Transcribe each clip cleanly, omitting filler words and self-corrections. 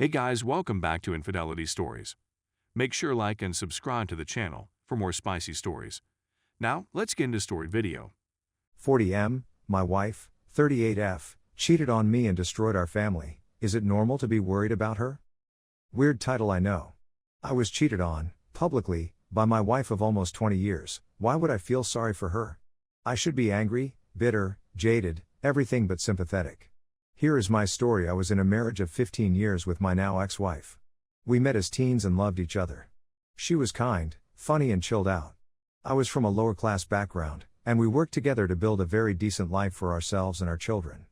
Hey guys, welcome back to Infidelity Stories. Make sure like and subscribe to the channel for more spicy stories. Now, let's get into story video. 40M, my wife, 38F, cheated on me and destroyed our family. Is it normal to be worried about her? Weird title, I know. I was cheated on, publicly, by my wife of almost 20 years. Why would I feel sorry for her? I should be angry, bitter, jaded, everything but sympathetic. Here is my story. I was in a marriage of 15 years with my now ex-wife. We met as teens and loved each other. She was kind, funny and chilled out. I was from a lower class background, and we worked together to build a very decent life for ourselves and our children.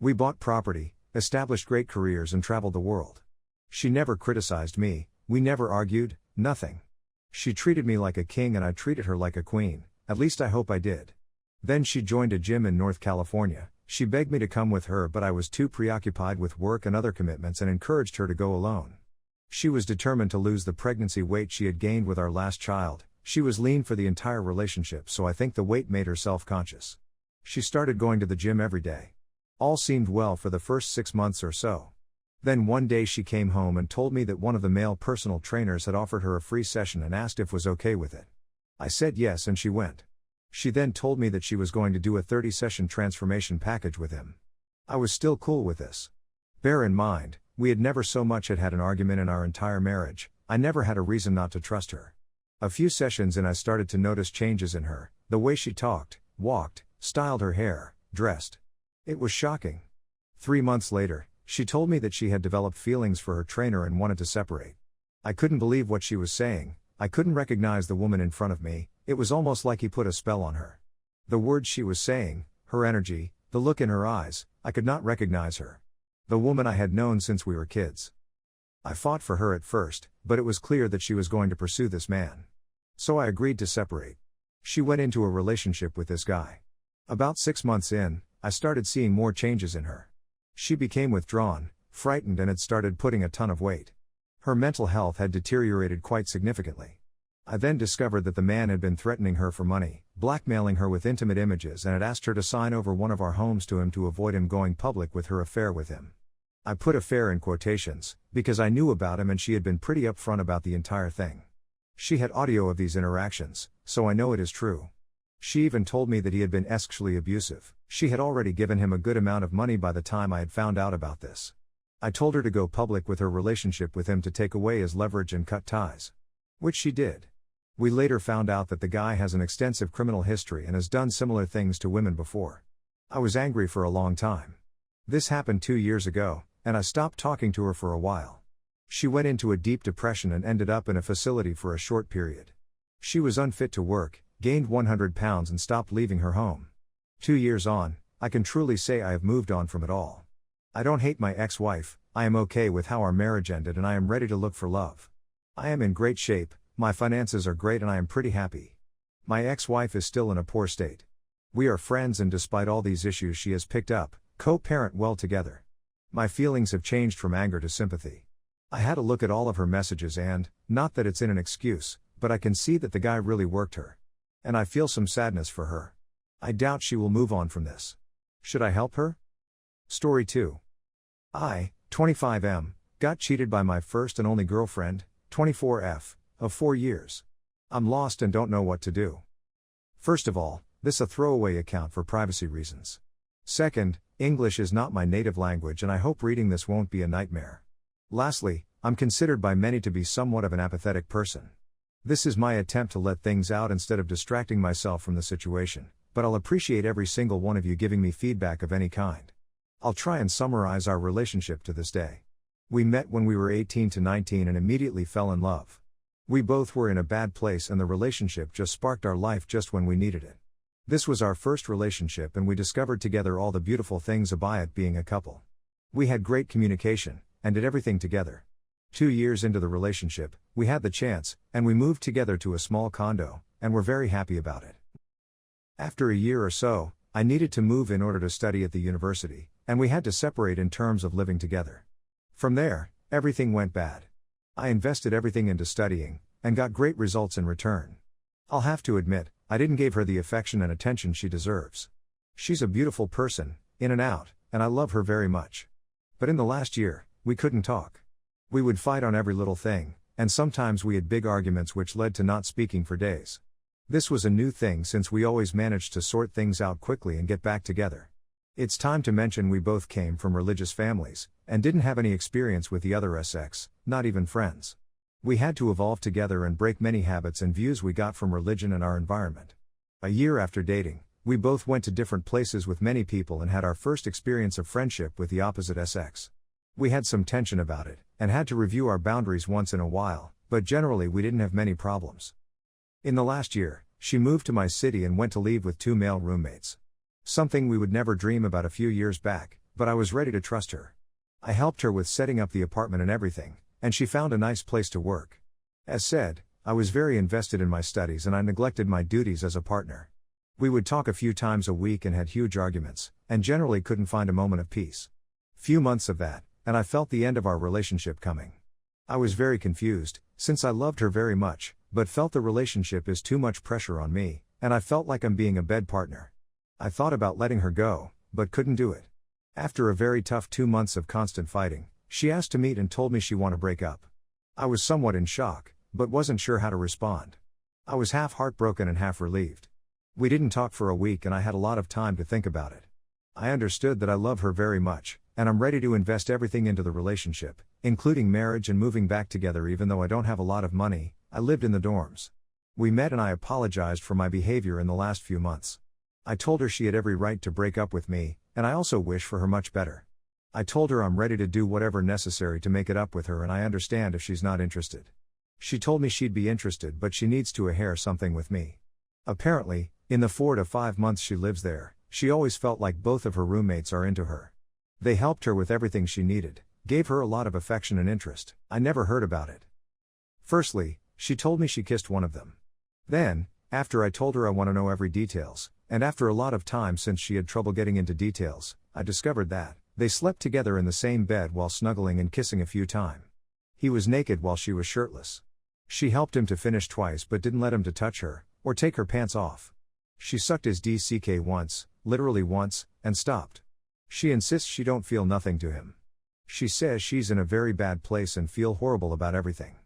We bought property, established great careers and traveled the world. She never criticized me, we never argued, nothing. She treated me like a king and I treated her like a queen, at least I hope I did. Then she joined a gym in North California. She begged me to come with her, but I was too preoccupied with work and other commitments and encouraged her to go alone. She was determined to lose the pregnancy weight she had gained with our last child. She was lean for the entire relationship, so I think the weight made her self-conscious. She started going to the gym every day. All seemed well for the first 6 months or so. Then one day she came home and told me that one of the male personal trainers had offered her a free session and asked if I was okay with it. I said yes and she went. She then told me that she was going to do a 30-session transformation package with him. I was still cool with this. Bear in mind, we had never so much had an argument in our entire marriage. I never had a reason not to trust her. A few sessions in I started to notice changes in her, the way she talked, walked, styled her hair, dressed. It was shocking. 3 months later, she told me that she had developed feelings for her trainer and wanted to separate. I couldn't believe what she was saying. I couldn't recognize the woman in front of me. It was almost like he put a spell on her. The words she was saying, her energy, the look in her eyes, I could not recognize her. The woman I had known since we were kids. I fought for her at first, but it was clear that she was going to pursue this man. So I agreed to separate. She went into a relationship with this guy. About 6 months in, I started seeing more changes in her. She became withdrawn, frightened and had started putting a ton of weight. Her mental health had deteriorated quite significantly. I then discovered that the man had been threatening her for money, blackmailing her with intimate images and had asked her to sign over one of our homes to him to avoid him going public with her affair with him. I put affair in quotations, because I knew about him and she had been pretty upfront about the entire thing. She had audio of these interactions, so I know it is true. She even told me that he had been sexually abusive. She had already given him a good amount of money by the time I had found out about this. I told her to go public with her relationship with him to take away his leverage and cut ties. Which she did. We later found out that the guy has an extensive criminal history and has done similar things to women before. I was angry for a long time. This happened 2 years ago, and I stopped talking to her for a while. She went into a deep depression and ended up in a facility for a short period. She was unfit to work, gained 100 pounds and stopped leaving her home. 2 years on, I can truly say I have moved on from it all. I don't hate my ex-wife, I am okay with how our marriage ended and I am ready to look for love. I am in great shape, my finances are great and I am pretty happy. My ex-wife is still in a poor state. We are friends and despite all these issues she has picked up, co-parent well together. My feelings have changed from anger to sympathy. I had a look at all of her messages and, not that it's in an excuse, but I can see that the guy really worked her. And I feel some sadness for her. I doubt she will move on from this. Should I help her? Story 2. I, 25M, got cheated by my first and only girlfriend, 24F, of 4 years. I'm lost and don't know what to do. First of all, this a throwaway account for privacy reasons. Second, English is not my native language and I hope reading this won't be a nightmare. Lastly, I'm considered by many to be somewhat of an apathetic person. This is my attempt to let things out instead of distracting myself from the situation, but I'll appreciate every single one of you giving me feedback of any kind. I'll try and summarize our relationship to this day. We met when we were 18 to 19 and immediately fell in love. We both were in a bad place and the relationship just sparked our life just when we needed it. This was our first relationship and we discovered together all the beautiful things about it being a couple. We had great communication, and did everything together. 2 years into the relationship, we had the chance, and we moved together to a small condo, and were very happy about it. After a year or so, I needed to move in order to study at the university, and we had to separate in terms of living together. From there, everything went bad. I invested everything into studying, and got great results in return. I'll have to admit, I didn't give her the affection and attention she deserves. She's a beautiful person, in and out, and I love her very much. But in the last year, we couldn't talk. We would fight on every little thing, and sometimes we had big arguments which led to not speaking for days. This was a new thing since we always managed to sort things out quickly and get back together. It's time to mention we both came from religious families, and didn't have any experience with the other sex, not even friends. We had to evolve together and break many habits and views we got from religion and our environment. A year after dating, we both went to different places with many people and had our first experience of friendship with the opposite sex. We had some tension about it, and had to review our boundaries once in a while, but generally we didn't have many problems. In the last year, she moved to my city and went to live with 2 male roommates. Something we would never dream about a few years back, but I was ready to trust her. I helped her with setting up the apartment and everything, and she found a nice place to work. As said, I was very invested in my studies and I neglected my duties as a partner. We would talk a few times a week and had huge arguments, and generally couldn't find a moment of peace. Few months of that, and I felt the end of our relationship coming. I was very confused, since I loved her very much, but felt the relationship is too much pressure on me, and I felt like I'm being a bed partner. I thought about letting her go, but couldn't do it. After a very tough 2 months of constant fighting, she asked to meet and told me she wanted to break up. I was somewhat in shock, but wasn't sure how to respond. I was half heartbroken and half relieved. We didn't talk for a week and I had a lot of time to think about it. I understood that I love her very much, and I'm ready to invest everything into the relationship, including marriage and moving back together. Even though I don't have a lot of money, I lived in the dorms. We met and I apologized for my behavior in the last few months. I told her she had every right to break up with me, and I also wish for her much better. I told her I'm ready to do whatever necessary to make it up with her and I understand if she's not interested. She told me she'd be interested but she needs to share something with me. Apparently, in the 4 to 5 months she lives there, she always felt like both of her roommates are into her. They helped her with everything she needed, gave her a lot of affection and interest. I never heard about it. Firstly, she told me she kissed one of them. Then, after I told her I want to know every details, and after a lot of time since she had trouble getting into details, I discovered that they slept together in the same bed while snuggling and kissing a few times. He was naked while she was shirtless. She helped him to finish twice but didn't let him to touch her, or take her pants off. She sucked his DCK once, literally once, and stopped. She insists she don't feel nothing to him. She says she's in a very bad place and feel horrible about everything.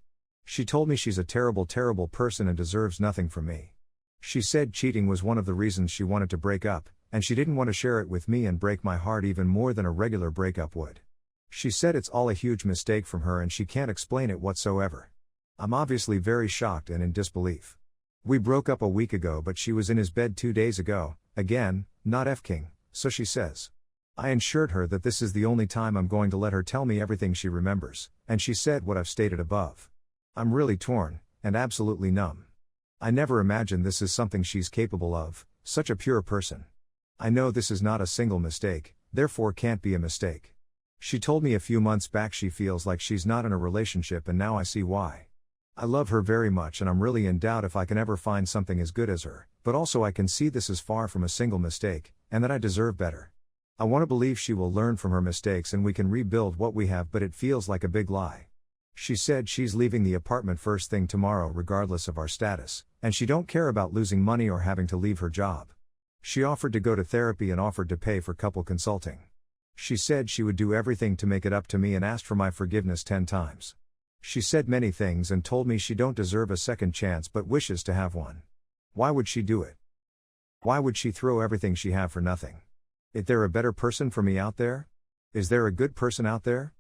She told me she's a terrible person and deserves nothing from me. She said cheating was one of the reasons she wanted to break up, and she didn't want to share it with me and break my heart even more than a regular breakup would. She said it's all a huge mistake from her and she can't explain it whatsoever. I'm obviously very shocked and in disbelief. We broke up a week ago but she was in his bed 2 days ago, again, not F-king, so she says. I assured her that this is the only time I'm going to let her tell me everything she remembers, and she said what I've stated above. I'm really torn, and absolutely numb. I never imagined this is something she's capable of, such a pure person. I know this is not a single mistake, therefore can't be a mistake. She told me a few months back she feels like she's not in a relationship and now I see why. I love her very much and I'm really in doubt if I can ever find something as good as her, but also I can see this is far from a single mistake, and that I deserve better. I want to believe she will learn from her mistakes and we can rebuild what we have, but it feels like a big lie. She said she's leaving the apartment first thing tomorrow regardless of our status, and she don't care about losing money or having to leave her job. She offered to go to therapy and offered to pay for couple consulting. She said she would do everything to make it up to me and asked for my forgiveness 10 times. She said many things and told me she don't deserve a second chance but wishes to have one. Why would she do it? Why would she throw everything she have for nothing? Is there a better person for me out there? Is there a good person out there?